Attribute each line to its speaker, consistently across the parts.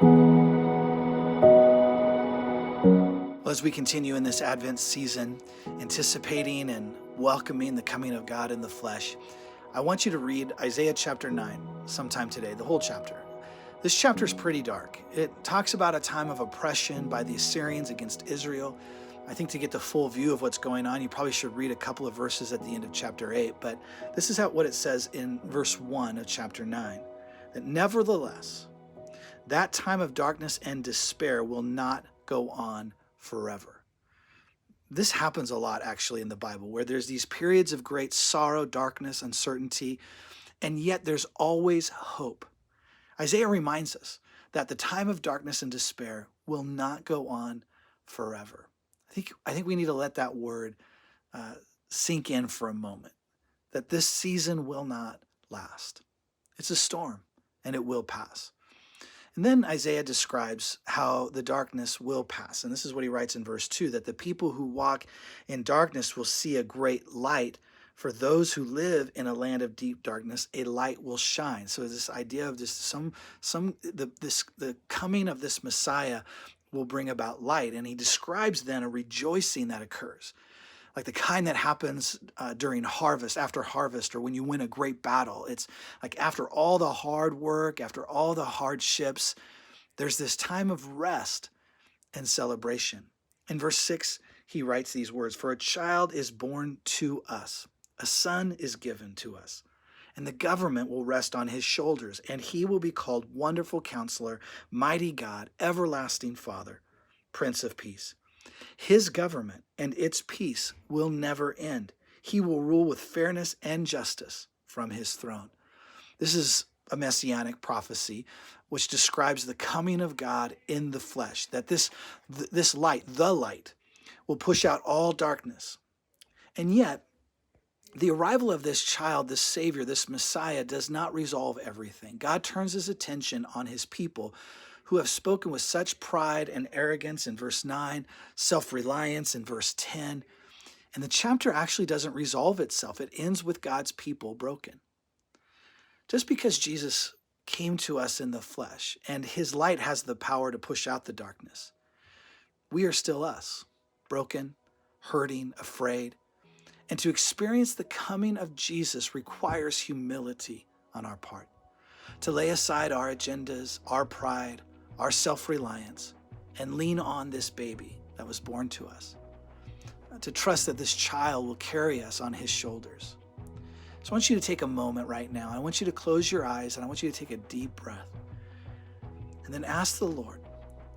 Speaker 1: Well, as we continue in this Advent season, anticipating and welcoming the coming of God in the flesh, I want you to read Isaiah chapter 9 sometime today, the whole chapter. This chapter is pretty dark. It talks about a time of oppression by the Assyrians against Israel. I think to get the full view of what's going on, you probably should read a couple of verses at the end of chapter 8, but this is what it says in verse 1 of chapter 9, that nevertheless, that time of darkness and despair will not go on forever. This happens a lot actually in the Bible, where there's these periods of great sorrow, darkness, uncertainty, and yet there's always hope. Isaiah reminds us that the time of darkness and despair will not go on forever. I think we need to let that word sink in for a moment, that this season will not last. It's a storm, and it will pass. And then Isaiah describes how the darkness will pass. And this is what he writes in verse 2, that the people who walk in darkness will see a great light. For those who live in a land of deep darkness, a light will shine. So this idea of this, the coming of this Messiah will bring about light. And he describes then a rejoicing that occurs, like the kind that happens during harvest, after harvest, or when you win a great battle. It's like after all the hard work, after all the hardships, there's this time of rest and celebration. In verse 6, he writes these words, "For a child is born to us, a son is given to us, and the government will rest on his shoulders, and he will be called Wonderful Counselor, Mighty God, Everlasting Father, Prince of Peace. His government and its peace will never end. He will rule with fairness and justice from his throne." This is a messianic prophecy which describes the coming of God in the flesh, that this light, the light, will push out all darkness. And yet, the arrival of this child, this Savior, this Messiah, does not resolve everything. God turns his attention on his people who have spoken with such pride and arrogance in verse 9, self-reliance in verse 10. And the chapter actually doesn't resolve itself. It ends with God's people broken. Just because Jesus came to us in the flesh and his light has the power to push out the darkness, we are still us, broken, hurting, afraid. And to experience the coming of Jesus requires humility on our part, to lay aside our agendas, our pride, our self-reliance, and lean on this baby that was born to us, to trust that this child will carry us on his shoulders. So I want you to take a moment right now. I want you to close your eyes, and I want you to take a deep breath, and then ask the Lord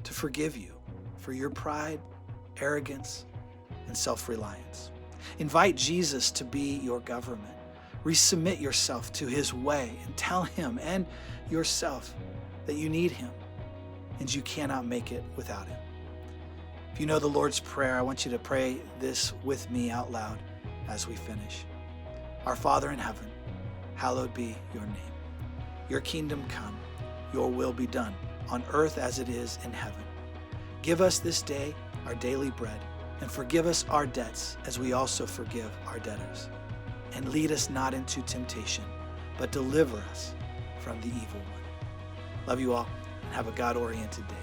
Speaker 1: to forgive you for your pride, arrogance, and self-reliance. Invite Jesus to be your government. Resubmit yourself to his way and tell him and yourself that you need him and you cannot make it without him. If you know the Lord's Prayer, I want you to pray this with me out loud as we finish. Our Father in heaven, hallowed be your name. Your kingdom come, your will be done on earth as it is in heaven. Give us this day our daily bread, and forgive us our debts as we also forgive our debtors. And lead us not into temptation, but deliver us from the evil one. Love you all, and have a God-oriented day.